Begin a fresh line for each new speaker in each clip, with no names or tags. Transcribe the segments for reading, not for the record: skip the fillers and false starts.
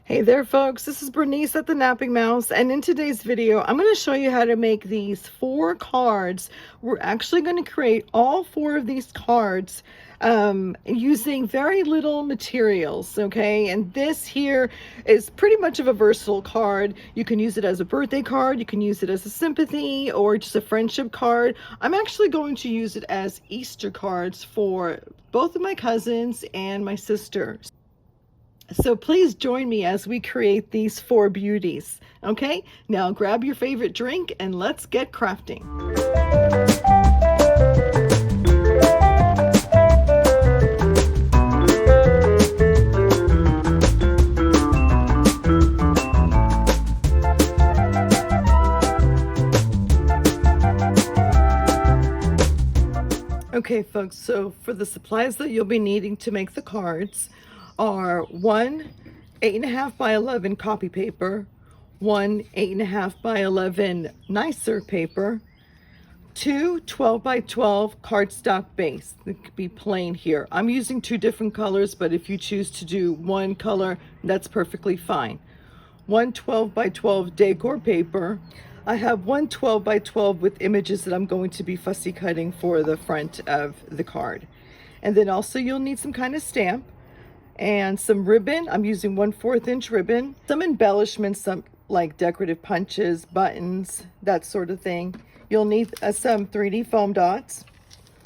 Hey there folks, this is Bernice at the Napping Mouse, and in today's video I'm going to show you how to make these 4 cards. We're actually going to create all 4 of these cards using very little materials, okay? And this here is pretty much of a versatile card. You can use it as a birthday card, you can use it as a sympathy or just a friendship card. I'm actually going to use it as Easter cards for both of my cousins and my sister. So please join me as we create these 4 beauties. Okay, now grab your favorite drink and let's get crafting. Okay folks, so for the supplies that you'll be needing to make the cards are 1 8.5 by 11 copy paper, 1 8.5 by 11 nicer paper, 2 12 by 12 cardstock base. It could be plain here. I'm using 2 different colors, but if you choose to do 1 color, that's perfectly fine. 1 12 by 12 decor paper. I have 1 12 by 12 with images that I'm going to be fussy cutting for the front of the card. And then also you'll need some kind of stamp and some ribbon. I'm using 1/4 inch ribbon, some embellishments, some like decorative punches, buttons, that sort of thing. You'll need some 3D foam dots,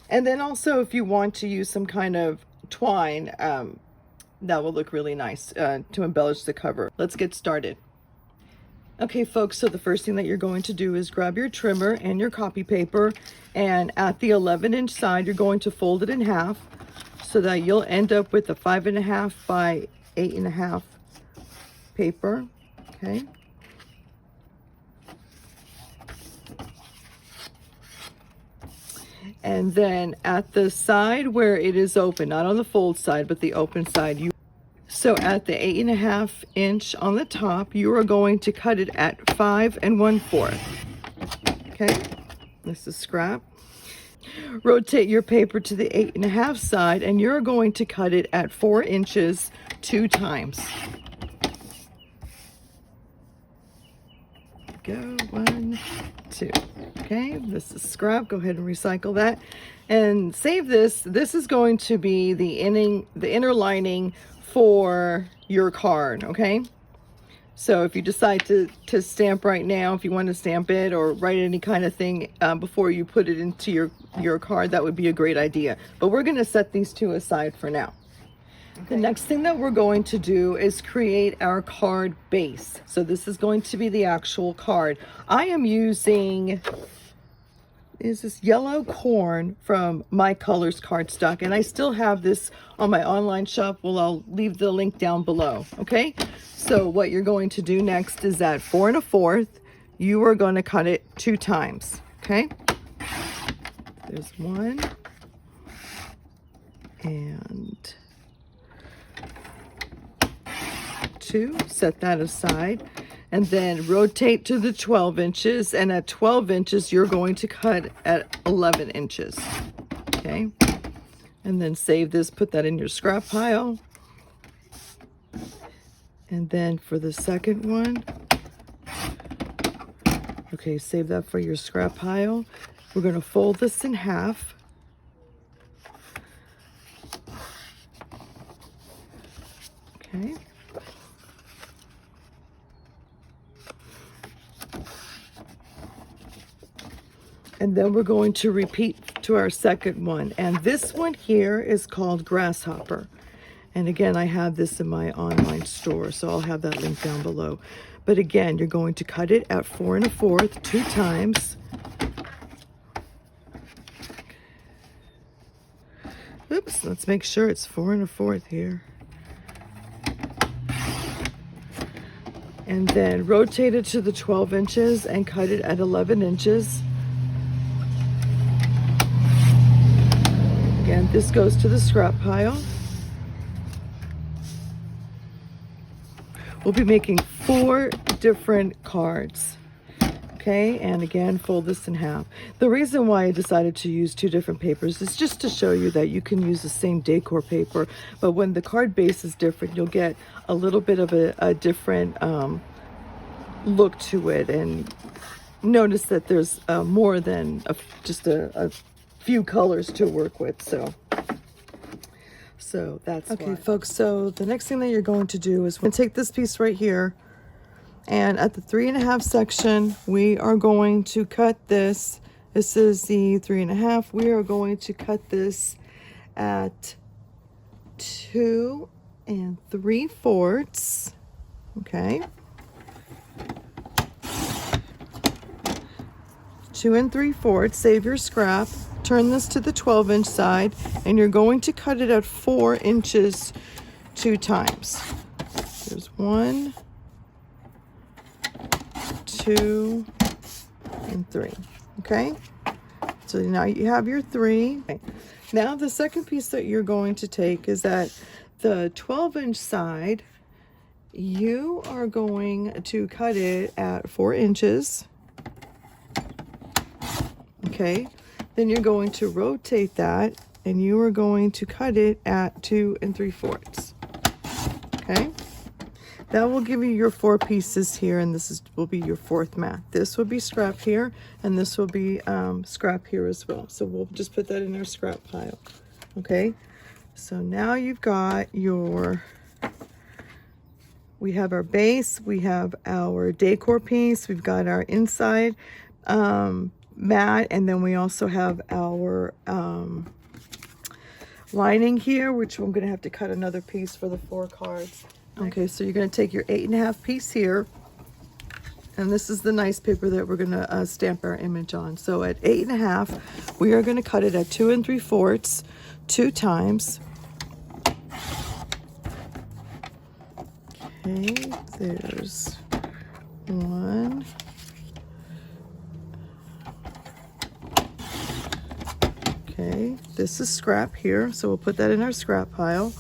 and then also if you want to use some kind of twine, that will look really nice to embellish the cover. Let's get started. Okay folks, so the first thing that you're going to do is grab your trimmer and your copy paper, and at the 11-inch side you're going to fold it in half so that you'll end up with a 5.5 by 8.5 paper. Okay, and then at the side where it is open, not on the fold side but the open side, so at the 8.5 inch on the top, you are going to cut it at 5 1/4. Okay, this is scrap. Rotate your paper to the 8.5 side, and you're going to cut it at 4 inches 2 times. Go 1 2. Okay, this is scrap. Go ahead and recycle that and save this. This is going to be the inner lining for your card. Okay, so if you decide to stamp right now, if you want to stamp it or write any kind of thing before you put it into your card, that would be a great idea. But we're going to set these 2 aside for now. Okay. The next thing that we're going to do is create our card base. So this is going to be the actual card. I am using this yellow corn from my Colors Cardstock, and I still have this on my online shop. Well, I'll leave the link down below. Okay, so what you're going to do next is at 4 1/4, you are going to cut it 2 times. Okay, there's 1 and 2. Set that aside, and then rotate to the 12 inches, and at 12 inches you're going to cut at 11 inches. Okay, and then save this, put that in your scrap pile. And then for the second one, okay, save that for your scrap pile. We're going to fold this in half. Okay, and then we're going to repeat to our second one, and this one here is called Grasshopper. And again, I have this in my online store, so I'll have that link down below. But again, you're going to cut it at 4 1/4 2 times. Oops, let's make sure it's 4 1/4 here. And then rotate it to the 12 inches and cut it at 11 inches. Again, this goes to the scrap pile. We'll be making 4 different cards. Okay, and again, fold this in half. The reason why I decided to use two different papers is just to show you that you can use the same decor paper, but when the card base is different, you'll get a little bit of a different look to it. And notice that there's more than just a few colors to work with. So that's okay, folks. So the next thing that you're going to do is we're going to take this piece right here, and at the 3.5 section, we are going to cut this. This is the 3.5. We are going to cut this at 2 3/4. Okay. 2 3/4. Save your scrap. Turn this to the 12-inch side, and you're going to cut it at 4 inches 2 times. There's 1, 2, and 3. Okay, so now you have your 3. Okay. Now the second piece that you're going to take is at the 12-inch side. You are going to cut it at 4 inches. Okay, then you're going to rotate that, and you are going to cut it at 2 3/4. Okay, that will give you your 4 pieces here, and this will be your 4th mat. This will be scrap here, and this will be scrap here as well. So we'll just put that in our scrap pile. Okay, so now you've got your, we have our base, we have our decor piece, we've got our inside mat, and then we also have our lining here, which I'm going to have to cut another piece for the 4 cards. Okay, so you're going to take your 8.5 piece here, and this is the nice paper that we're going to stamp our image on. So at 8.5, we are going to cut it at 2 3/4 2 times. Okay, there's 1. Okay, this is scrap here, so we'll put that in our scrap pile.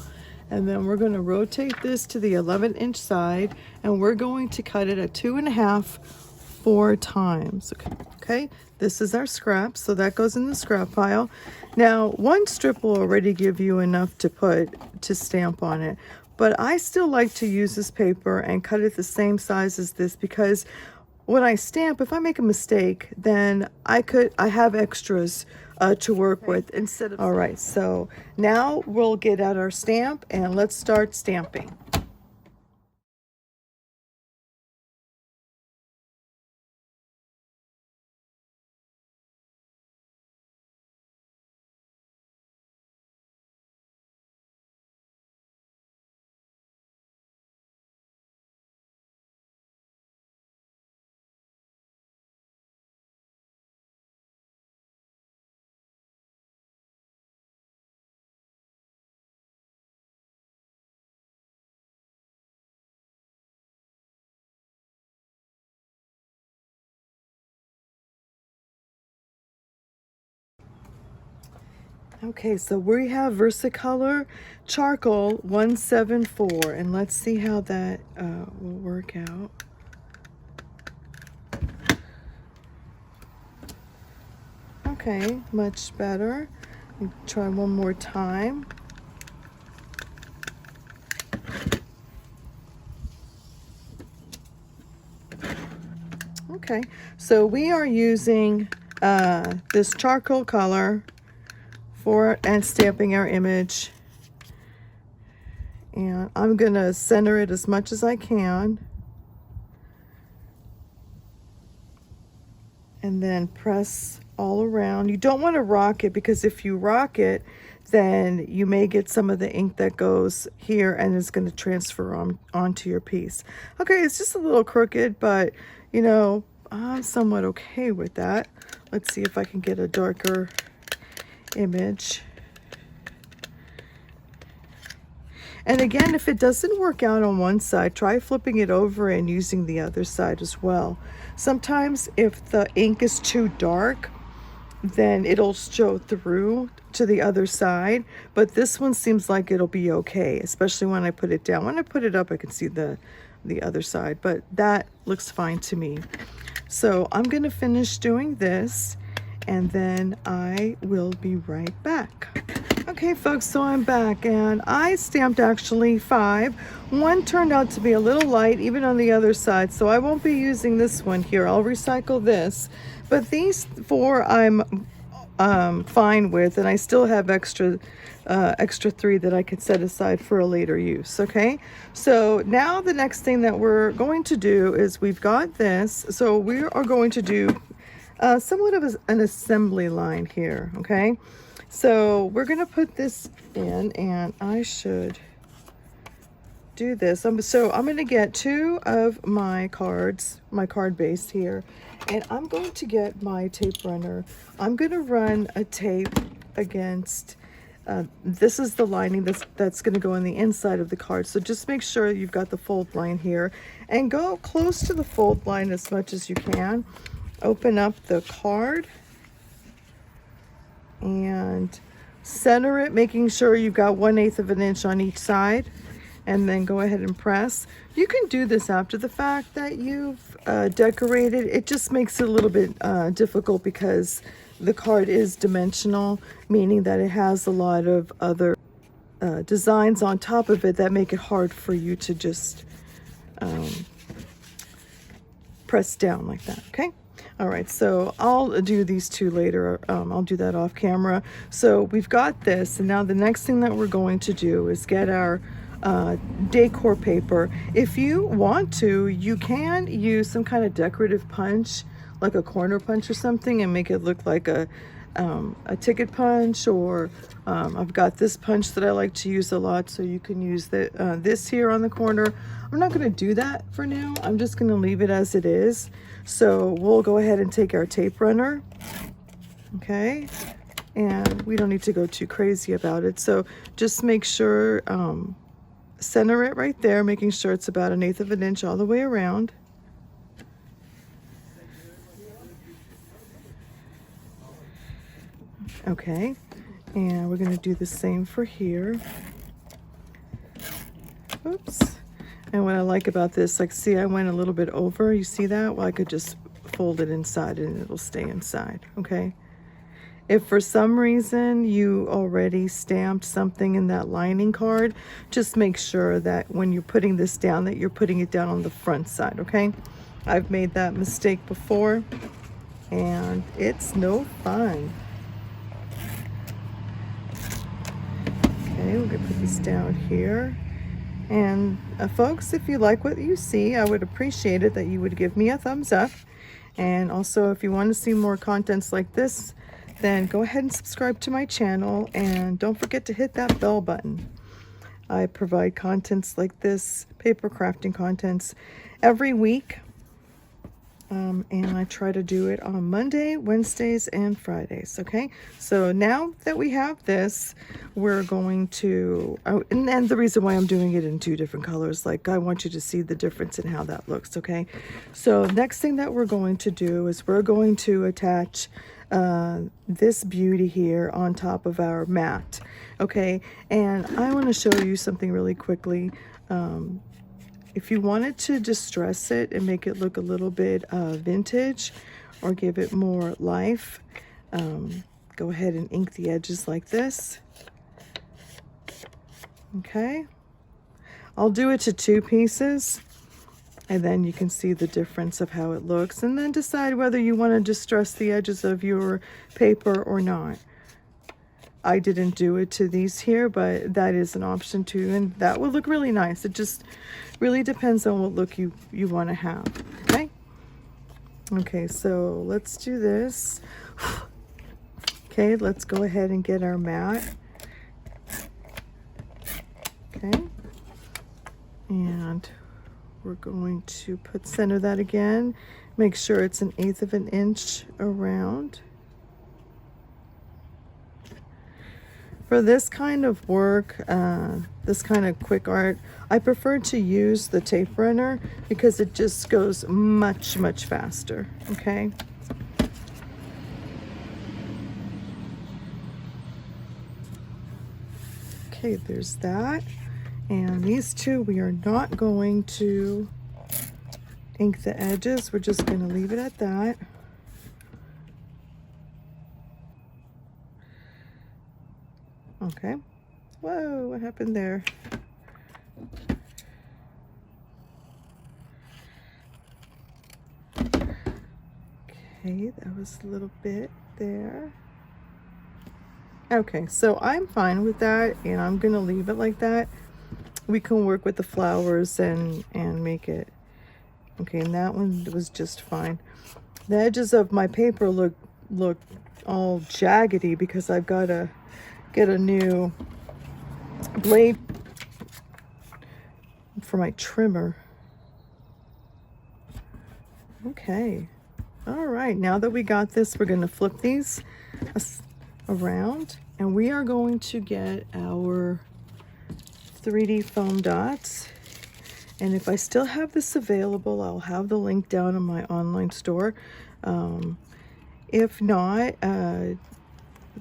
And then we're going to rotate this to the 11-inch side, and we're going to cut it at 2.5 4 times. Okay, this is our scrap, so that goes in the scrap pile. Now, 1 strip will already give you enough to stamp on it, but I still like to use this paper and cut it the same size as this, because when I stamp, if I make a mistake, then I have extras to work with instead of. All right, so now we'll get out our stamp and let's start stamping. Okay, so we have Versacolor Charcoal 174, and let's see how that will work out. Okay, much better. Try one more time. Okay, so we are using this charcoal color and stamping our image, and I'm gonna center it as much as I can, and then press all around. You don't want to rock it, because if you rock it, then you may get some of the ink that goes here and it's going to transfer onto your piece. Okay, it's just a little crooked, but you know, I'm somewhat okay with that. Let's see if I can get a darker image. And again, if it doesn't work out on one side, try flipping it over and using the other side as well. Sometimes if the ink is too dark, then it'll show through to the other side. But this one seems like it'll be okay, especially when I put it down. When I put it up, I can see the other side, but that looks fine to me. So I'm gonna finish doing this, and then I will be right back. Okay folks, so I'm back, and I stamped actually 5. One turned out to be a little light even on the other side, so I won't be using this one here. I'll recycle this, but these 4 I'm fine with, and I still have extra 3 that I could set aside for a later use. Okay, so now the next thing that we're going to do is we've got this, so we are going to do somewhat of an assembly line here. Okay, so we're gonna put this in, and I should do this. So I'm gonna get 2 of my cards, my card base here, and I'm going to get my tape runner. I'm gonna run a tape against this is the lining that's going to go on the inside of the card. So just make sure you've got the fold line here, and go close to the fold line as much as you can. Open up the card and center it, making sure you've got 1/8 of an inch on each side, and then go ahead and press. You can do this after the fact that you've decorated. It just makes it a little bit difficult because the card is dimensional, meaning that it has a lot of other designs on top of it that make it hard for you to just press down like that. Okay, all right, so I'll do these 2 later. I'll do that off camera. So we've got this, and now the next thing that we're going to do is get our decor paper. If you want to, you can use some kind of decorative punch, like a corner punch or something, and make it look like a ticket punch, or I've got this punch that I like to use a lot, so you can use this here on the corner. I'm not going to do that for now. I'm just going to leave it as it is. So we'll go ahead and take our tape runner, okay, and we don't need to go too crazy about it. So just make sure center it right there, making sure it's about 1/8 of an inch all the way around. Okay, and we're going to do the same for here. Oops. And what I like about this, like, see, I went a little bit over. You see that? Well, I could just fold it inside and it'll stay inside. Okay. If for some reason you already stamped something in that lining card, just make sure that when you're putting this down, that you're putting it down on the front side. Okay. I've made that mistake before, and it's no fun. Okay, we're gonna put this down here. And folks, if you like what you see, I would appreciate it that you would give me a thumbs up. And also, if you want to see more contents like this, then go ahead and subscribe to my channel, and don't forget to hit that bell button. I provide contents like this, paper crafting contents, every week. And I try to do it on Monday, Wednesdays, and Fridays. Okay, so now that we have this, we're going to, and the reason why I'm doing it in 2 different colors, like, I want you to see the difference in how that looks. Okay, so next thing that we're going to do is we're going to attach this beauty here on top of our mat. Okay, and I want to show you something really quickly. If you wanted to distress it and make it look a little bit vintage, or give it more life, go ahead and ink the edges like this. Okay, I'll do it to 2 pieces, and then you can see the difference of how it looks, and then decide whether you want to distress the edges of your paper or not. I didn't do it to these here, but that is an option too, and that will look really nice. It just really depends on what look you want to have. Okay, so let's do this. Okay, let's go ahead and get our mat. Okay, and we're going to center that again. Make sure it's 1/8 of an inch around. For this kind of work, this kind of quick art, I prefer to use the tape runner because it just goes much faster. Okay. Okay, there's that. And these two, we are not going to ink the edges. We're just going to leave it at that. Okay. Whoa, what happened there? Okay, that was a little bit there. Okay, so I'm fine with that, and I'm gonna leave it like that. We can work with the flowers and make it. Okay, and that one was just fine. The edges of my paper look all jaggedy because I've got to get a new blade for my trimmer. Okay. All right, now that we got this, we're going to flip these around, and we are going to get our 3D foam dots. And if I still have this available, I'll have the link down on my online store. If not,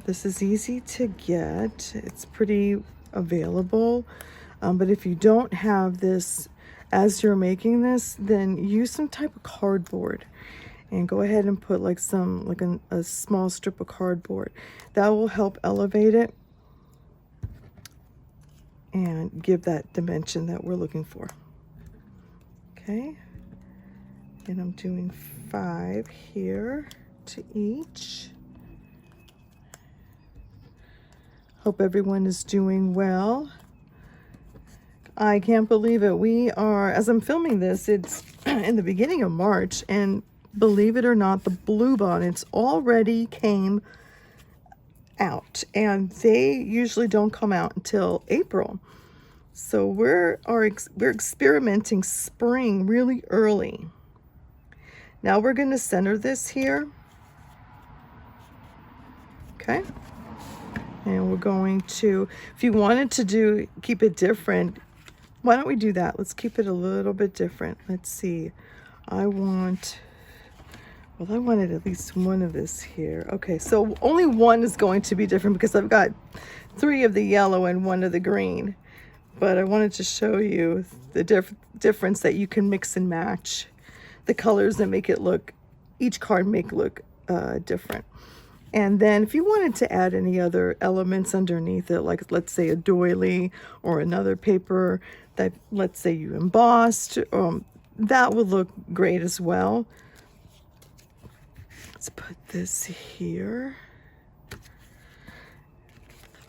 this is easy to get. It's pretty available. But if you don't have this as you're making this, then use some type of cardboard. And go ahead and put like a small strip of cardboard. That will help elevate it and give that dimension that we're looking for. Okay, and I'm doing 5 here to each. Hope everyone is doing well. I can't believe it. We are, as I'm filming this, it's in the beginning of March, and believe it or not, the bluebonnets already came out, and they usually don't come out until April. So we're experimenting spring really early. Now we're going to center this here. Okay. And we're going to, if you wanted to keep it different, why don't we do that? Let's keep it a little bit different. Let's see. I wanted at least one of this here. Okay, so only one is going to be different because I've got 3 of the yellow and 1 of the green. But I wanted to show you the difference that you can mix and match the colors and make it look, each card look different. And then if you wanted to add any other elements underneath it, like let's say a doily or another paper that, let's say, you embossed, that would look great as well. Let's put this here.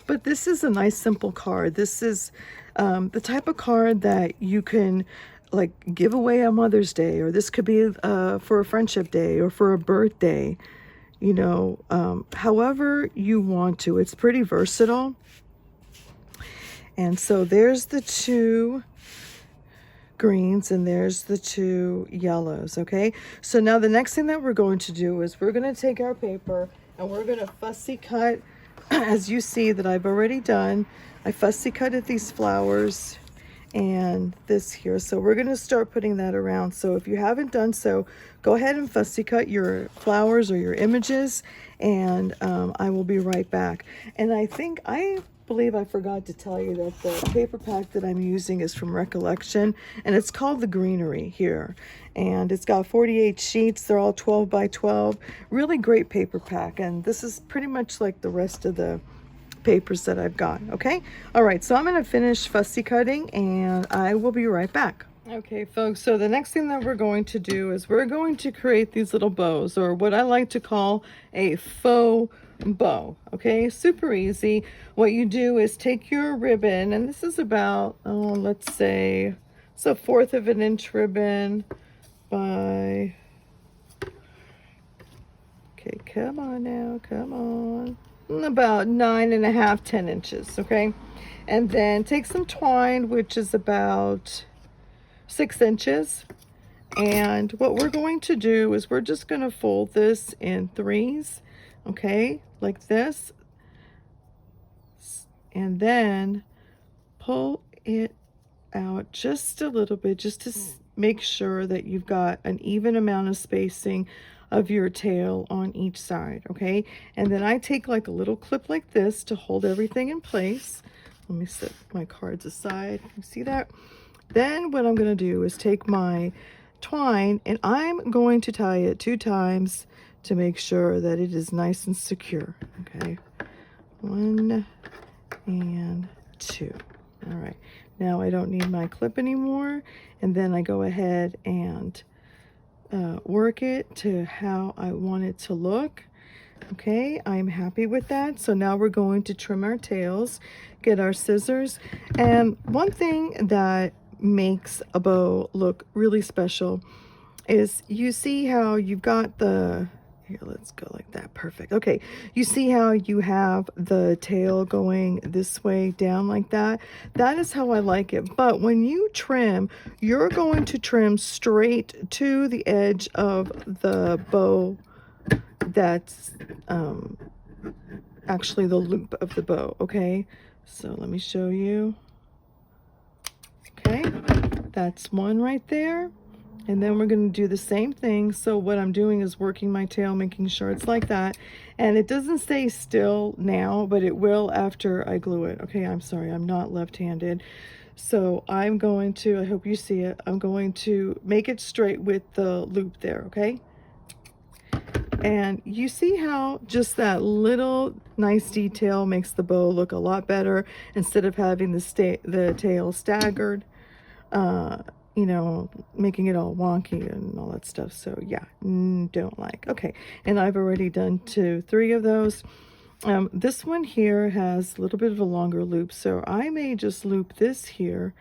But this is a nice simple card. This is the type of card that you can like give away on Mother's Day, or this could be for a friendship day or for a birthday, you know, however you want to. It's pretty versatile. And so there's the 2 greens and there's the 2 yellows. Okay, so now the next thing that we're going to do is we're going to take our paper and we're going to fussy cut. As you see that I've already done, I fussy cutted these flowers and this here. So we're going to start putting that around. So if you haven't done so, go ahead and fussy cut your flowers or your images, and I will be right back. And I believe I forgot to tell you that the paper pack that I'm using is from Recollection, and it's called the Greenery here. And it's got 48 sheets. They're all 12 by 12. Really great paper pack. And this is pretty much like the rest of the papers that I've got. Okay. All right. So I'm going to finish fussy cutting and I will be right back. Okay, folks. So the next thing that we're going to do is we're going to create these little bows, or what I like to call a faux bow. Okay, super easy. What you do is take your ribbon, and this is about, let's say, it's a 1/4 of an inch ribbon by, okay, come on now, come on, about 9.5, 10 inches. Okay, and then take some twine, which is about 6 inches. And what we're going to do is we're just going to fold this in 3s, okay, like this, and then pull it out just a little bit, just to make sure that you've got an even amount of spacing of your tail on each side. Okay, and then I take like a little clip like this to hold everything in place. Let me set my cards aside. You see that? Then what I'm going to do is take my twine and I'm going to tie it 2 times to make sure that it is nice and secure. Okay, 1 and 2. All right, now I don't need my clip anymore, and then I go ahead and work it to how I want it to look. Okay, I'm happy with that. So now we're going to trim our tails, get our scissors. And one thing that makes a bow look really special is you see how you've got the, here, let's go like that. Perfect. Okay, you see how you have the tail going this way down like that? That is how I like it. But when you trim, you're going to trim straight to the edge of the bow that's actually the loop of the bow. Okay, so let me show you. Okay, that's one right there. And then we're going to do the same thing. So what I'm doing is working my tail, making sure it's like that. And it doesn't stay still now, but it will after I glue it. Okay, I'm sorry, I'm not left-handed. So I'm going to, I hope you see it, I'm going to make it straight with the loop there, okay? And you see how just that little nice detail makes the bow look a lot better instead of having the tail staggered. You know, making it all wonky and all that stuff. So yeah, don't like. Okay, and I've already done 3 of those. This one here has a little bit of a longer loop, so I may just loop this here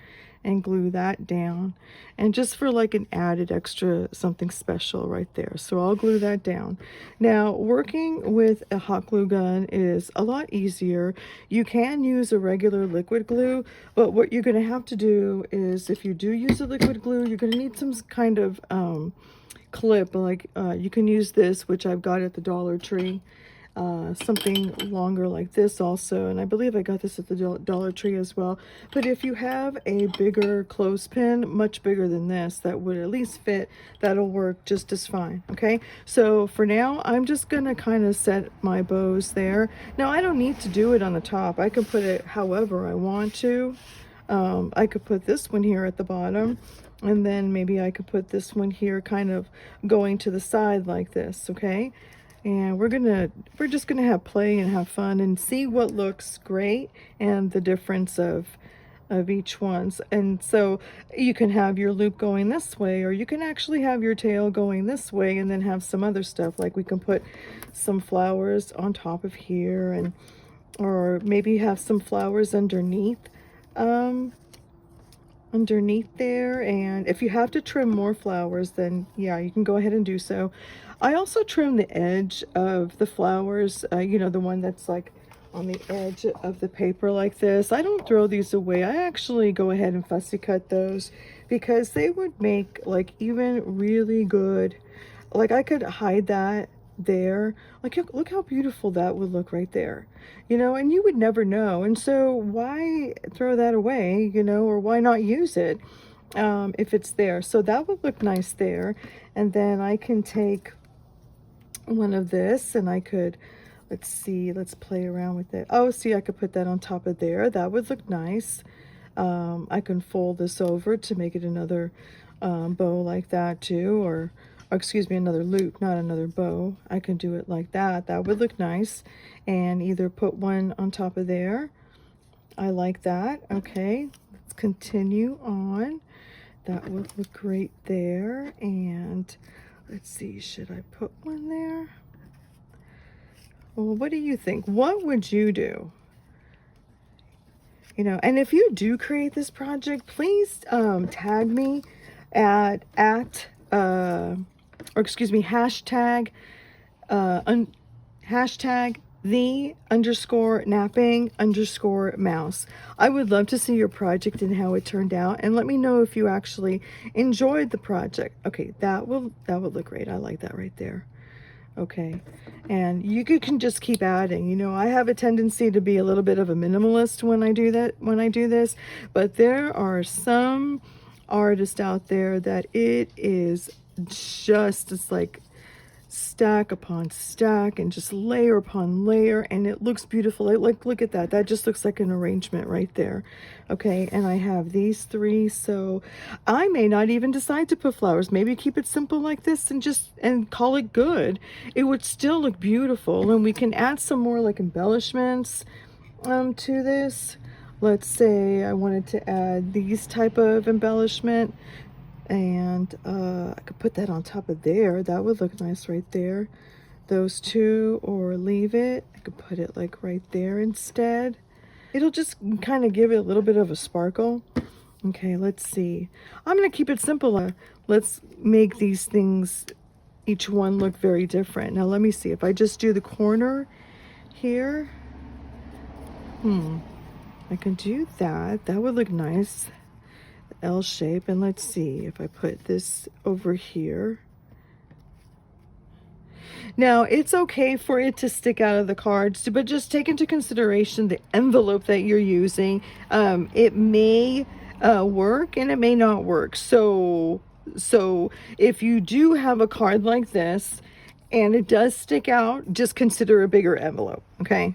and glue that down, and just for like an added extra something special right there. So I'll glue that down. Now, working with a hot glue gun is a lot easier. You can use a regular liquid glue, but what you're going to have to do is, if you do use a liquid glue, you're going to need some kind of clip. Like you can use this, which I've got at the Dollar Tree. Something longer like this also, and I believe I got this at the Dollar Tree as well. But if you have a bigger clothespin, much bigger than this, that would at least fit, that'll work just as fine. Okay, so for now I'm just gonna kind of set my bows there. Now I don't need to do it on the top. I can put it however I want to. I could put this one here at the bottom, and then maybe I could put this one here kind of going to the side like this. Okay, and we're just gonna have play and have fun and see what looks great and the difference of each one's. And so you can have your loop going this way, or you can actually have your tail going this way and then have some other stuff, like we can put some flowers on top of here, and or maybe have some flowers underneath there. And if you have to trim more flowers, then yeah, you can go ahead and do so. I also trim the edge of the flowers, you know, the one that's like on the edge of the paper like this. I don't throw these away. I actually go ahead and fussy cut those because they would make like even really good, like I could hide that there. Like, look how beautiful that would look right there, you know, and you would never know. And so why throw that away, you know, or why not use it if it's there? So that would look nice there. And then I can take one of this and I could, let's see, let's play around with it. Oh, see, I could put that on top of there. That would look nice. I can fold this over to make it another bow like that too, or excuse me, another loop, not another bow. I can do it like that. That would look nice. And either put one on top of there. I like that. Okay, let's continue on. That would look great there. And let's see, should I put one there? Well, what do you think? What would you do? You know, and if you do create this project, please tag me at or excuse me, hashtag #the_napping_mouse. I would love to see your project and how it turned out, and let me know if you actually enjoyed the project. Okay, that will look great. I like that right there. Okay, and you can just keep adding. You know, I have a tendency to be a little bit of a minimalist when I do this, but there are some artists out there that it is just, it's like stack upon stack and just layer upon layer, and it looks beautiful. Like, look at that. That just looks like an arrangement right there. Okay, and I have these three, so I may not even decide to put flowers. Maybe keep it simple like this and call it good. It would still look beautiful, and we can add some more like embellishments to this. Let's say I wanted to add these type of embellishment, and I could put that on top of there. That would look nice right there. Those two, or leave it. I could put it like right there instead. It'll just kind of give it a little bit of a sparkle. Okay, let's see. I'm gonna keep it simple. Let's make these things, each one look very different. Now let me see, if I just do the corner here, I can do that. That would look nice. L shape. And let's see if I put this over here. Now it's okay for it to stick out of the cards, but just take into consideration the envelope that you're using. It may work and it may not work. So if you do have a card like this and it does stick out, just consider a bigger envelope. Okay,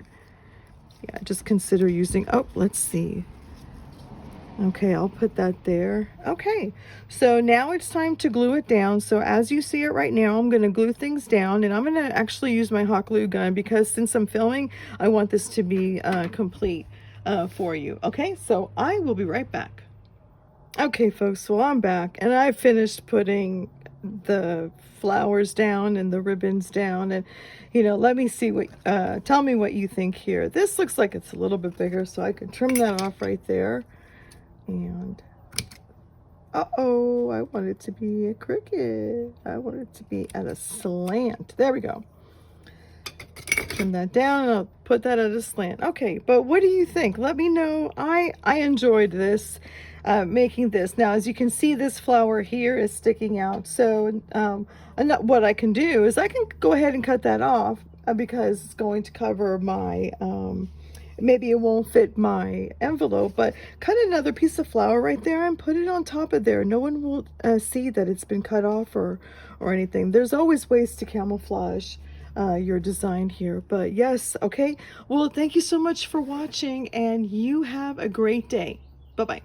yeah, just consider using, oh, let's see. Okay, I'll put that there. Okay, so now it's time to glue it down. So as you see it right now, I'm going to glue things down, and I'm going to actually use my hot glue gun because since I'm filming, I want this to be complete for you. Okay, so I will be right back. Okay, folks, so I'm back, and I finished putting the flowers down and the ribbons down, and let me see what tell me what you think here. This looks like it's a little bit bigger, so I can trim that off right there. And uh-oh, I want it to be a crooked. I want it to be at a slant. There we go. Trim that down, and I'll put that at a slant. Okay, but what do you think? Let me know. I enjoyed this, making this. Now, as you can see, this flower here is sticking out. So what I can do is I can go ahead and cut that off because it's going to cover my maybe it won't fit my envelope, but cut another piece of flower right there and put it on top of there. No one will see that it's been cut off or anything. There's always ways to camouflage your design here. But yes, okay, well, thank you so much for watching, and you have a great day. Bye-bye.